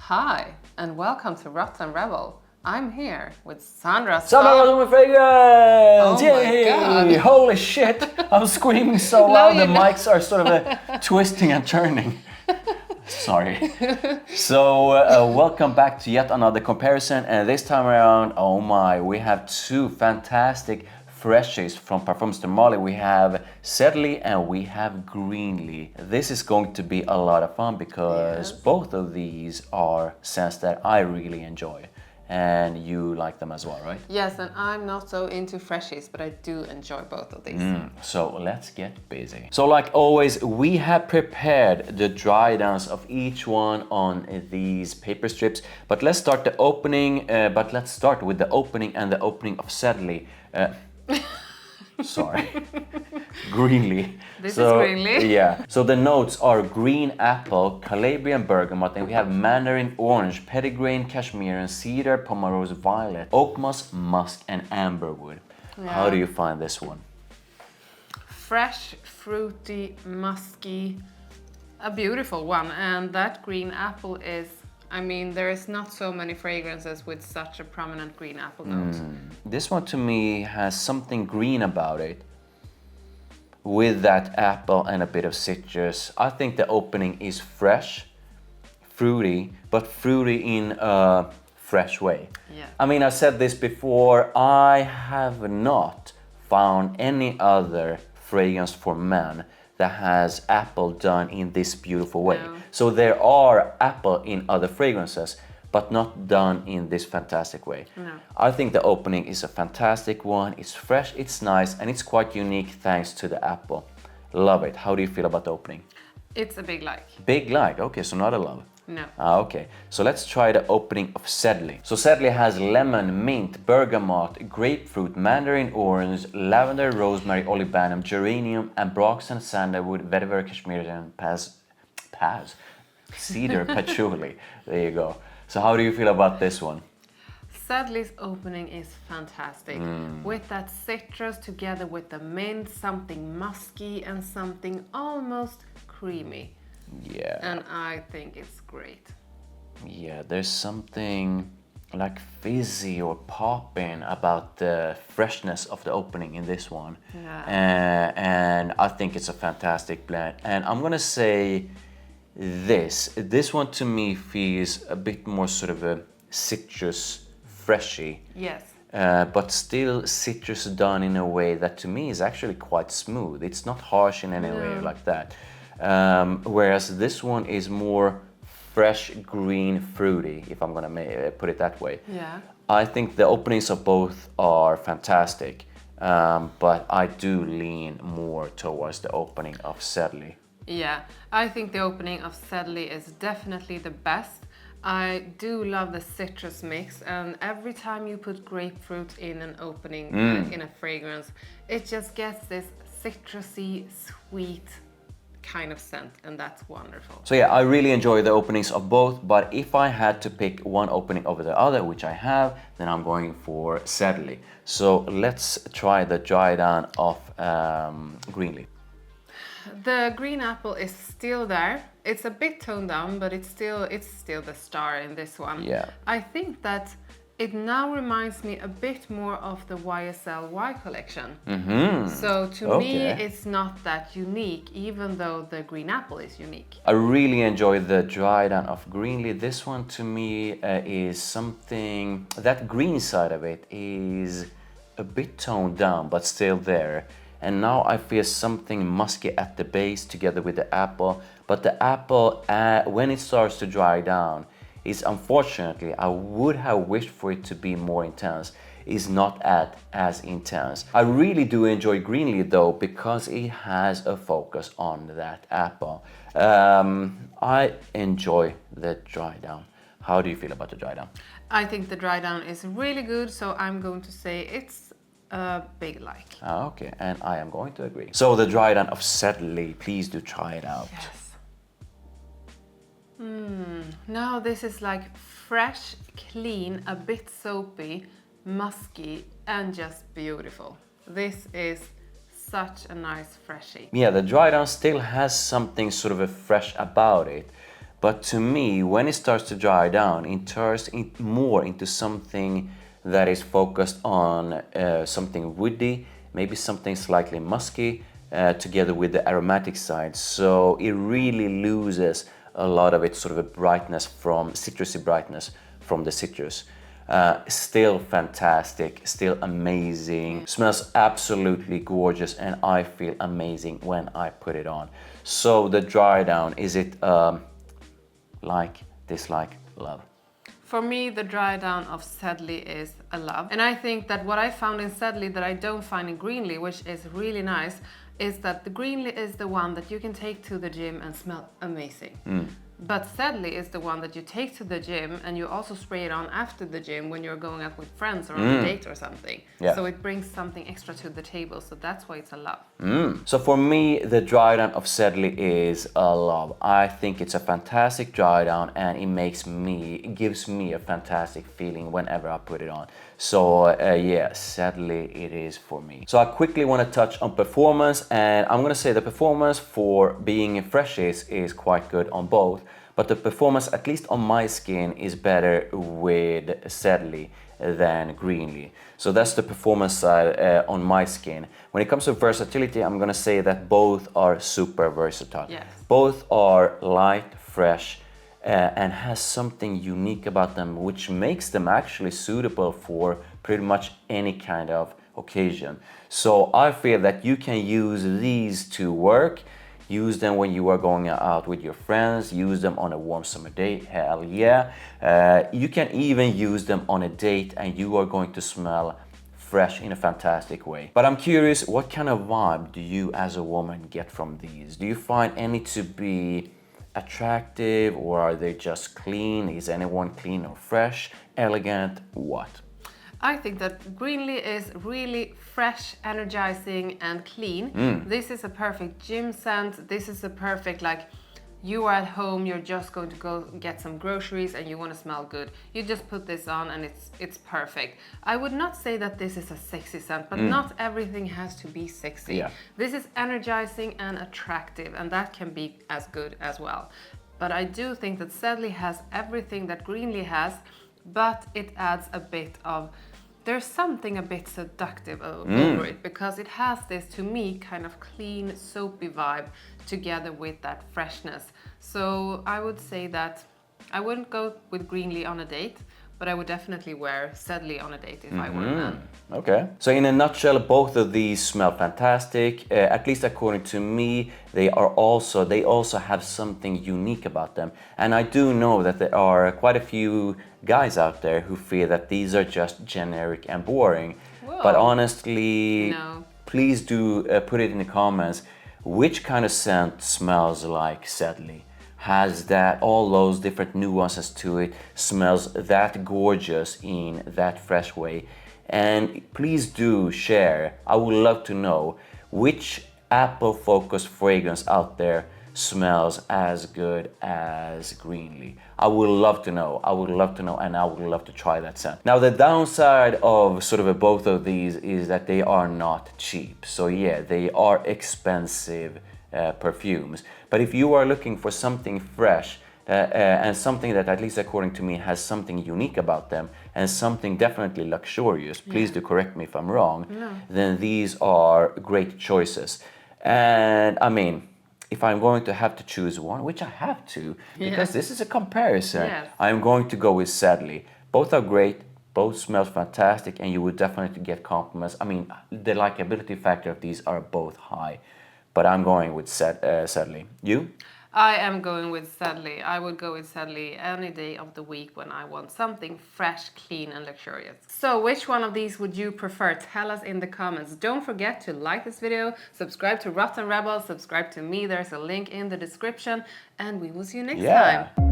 Hi, and welcome to Rebel. I'm here with Sandra Solomon Fragrance! Oh my God. Holy shit! I'm screaming so loud, the mics are sort of twisting and turning. Sorry. So, welcome back to yet another comparison, and this time around, oh my, we have two fantastic freshies from Parfums De Marly. We have Sedley and we have Greenley. This is going to be a lot of fun because both of these are scents that I really enjoy. And you like them as well, right? Yes, and I'm not so into freshies, but I do enjoy both of these. So let's get busy. So like always, we have prepared the dry downs of each one on these paper strips. But let's start the opening, let's start with the opening and the opening of Sedley. Sorry. Greenley. This is Greenley. Yeah. So the notes are green apple, Calabrian bergamot, and we have mandarin orange, petitgrain, cashmere, cedar, pomerose, violet, oak moss, musk, and amberwood. Yeah. How do you find this one? Fresh, fruity, musky, a beautiful one. And that green apple is, I mean, there is not so many fragrances with such a prominent green apple note. This one to me has something green about it, with that apple and a bit of citrus. I think the opening is fresh, fruity, but fruity in a fresh way. Yeah. I mean, I've said this before, I have not found any other fragrance for men that has apple done in this beautiful way. No. So there are apple in other fragrances, but not done in this fantastic way. No. I think the opening is a fantastic one. It's fresh, it's nice, and it's quite unique thanks to the apple. Love it. How do you feel about the opening? It's a big like. Big like, okay, so not a love. No. Okay, so let's try the opening of Sedley. So Sedley has lemon, mint, bergamot, grapefruit, mandarin orange, lavender, rosemary, olibanum, geranium, ambrox and sandalwood, vetiver, cashmere, and cedar, patchouli. There you go. So how do you feel about this one? Sedley's opening is fantastic. With that citrus together with the mint, something musky and something almost creamy. Yeah. And I think it's great. Yeah, there's something like fizzy or popping about the freshness of the opening in this one. Yeah. And I think it's a fantastic blend. And I'm gonna say this one to me feels a bit more sort of a citrus freshy. Yes. But still citrus done in a way that to me is actually quite smooth. It's not harsh in any way like that. Whereas this one is more fresh, green, fruity, if I'm gonna put it that way. Yeah. I think the openings of both are fantastic, but I do lean more towards the opening of Sedley. Yeah, I think the opening of Sedley is definitely the best. I do love the citrus mix, and every time you put grapefruit in an opening, in a fragrance, it just gets this citrusy, sweet kind of scent, and that's wonderful. So yeah, I really enjoy the openings of both, but if I had to pick one opening over the other, which I have, then I'm going for Sedley. So let's try the dry down of Greenley. The green apple is still there. It's a bit toned down, but it's still the star in this one. Yeah. I think that it now reminds me a bit more of the YSL Y collection. So to me, it's not that unique, even though the green apple is unique. I really enjoy the dry down of Greenley. This one to me is something, that green side of it is a bit toned down, but still there. And now I feel something musky at the base together with the apple. But the apple, when it starts to dry down, is unfortunately, I would have wished for it to be more intense, is not as intense. I really do enjoy Greenley though, because it has a focus on that apple. I enjoy the dry down. How do you feel about the dry down? I think the dry down is really good, so I'm going to say it's a big like. Okay, and I am going to agree. So the dry down of Sedley, please do try it out. Yes. Now this is like fresh, clean, a bit soapy, musky, and just beautiful. This is such a nice freshie. Yeah, the dry down still has something sort of a fresh about it, But to me, when it starts to dry down, it turns more into something that is focused on something woody, maybe something slightly musky, together with the aromatic side. So it really loses a lot of its sort of a brightness from citrusy brightness from the citrus. Still fantastic, still amazing, smells absolutely gorgeous, and I feel amazing when I put it on. So the dry down, is it like, dislike, love? For me, the dry down of Sedley is a love. And I think that what I found in Sedley that I don't find in Greenley, which is really nice, is that the Greenley is the one that you can take to the gym and smell amazing. But Sedley is the one that you take to the gym and you also spray it on after the gym when you're going out with friends or on a date or something. Yeah. So it brings something extra to the table. So that's why it's a love. So for me, the dry down of Sedley is a love. I think it's a fantastic dry down, and it gives me a fantastic feeling whenever I put it on. So yeah, Sedley it is for me. So I quickly want to touch on performance, and I'm gonna say the performance for being fresh is quite good on both. But the performance, at least on my skin, is better with Sedley than Greenley. So that's the performance side on my skin. When it comes to versatility, I'm gonna say that both are super versatile. Yes. Both are light, fresh, and has something unique about them, which makes them actually suitable for pretty much any kind of occasion. So I feel that you can use these to work. Use them when you are going out with your friends, use them on a warm summer day, hell yeah. You can even use them on a date and you are going to smell fresh in a fantastic way. But I'm curious, what kind of vibe do you as a woman get from these? Do you find any to be attractive, or are they just clean? Is anyone clean or fresh, elegant, what? I think that Greenley is really fresh, energizing and clean. This is a perfect gym scent. This is a perfect, like, you are at home, you're just going to go get some groceries and you want to smell good. You just put this on and it's perfect. I would not say that this is a sexy scent, but not everything has to be sexy. Yeah. This is energizing and attractive, and that can be as good as well. But I do think that Sedley has everything that Greenley has, but it adds a bit of, there's something a bit seductive over it, because it has this, to me, kind of clean, soapy vibe together with that freshness. So I would say that I wouldn't go with Greenley on a date, but I would definitely wear Sedley on a date if I were a man. Okay. So in a nutshell, both of these smell fantastic. At least according to me, they also have something unique about them. And I do know that there are quite a few guys out there who feel that these are just generic and boring. Whoa. But honestly, No. please do put it in the comments. Which kind of scent smells like Sedley? Has that all those different nuances to it, smells that gorgeous in that fresh way? And please do share. I would love to know which apple focused fragrance out there smells as good as Greenley. I would love to know. I would love to know, and I would love to try that scent. Now the downside of sort of both of these is that they are not cheap. So yeah, they are expensive perfumes. But if you are looking for something fresh and something that, at least according to me, has something unique about them and something definitely luxurious, please do correct me if I'm wrong, then these are great choices. And I mean, if I'm going to have to choose one, which I have to, because this is a comparison, I'm going to go with Sedley. Both are great, both smell fantastic, and you would definitely get compliments. I mean, the likability factor of these are both high. But I'm going with Sedley. You? I am going with Sedley. I would go with Sedley any day of the week when I want something fresh, clean and luxurious. So which one of these would you prefer? Tell us in the comments. Don't forget to like this video, subscribe to Rotten Rebel, subscribe to me. There's a link in the description, and we will see you next time.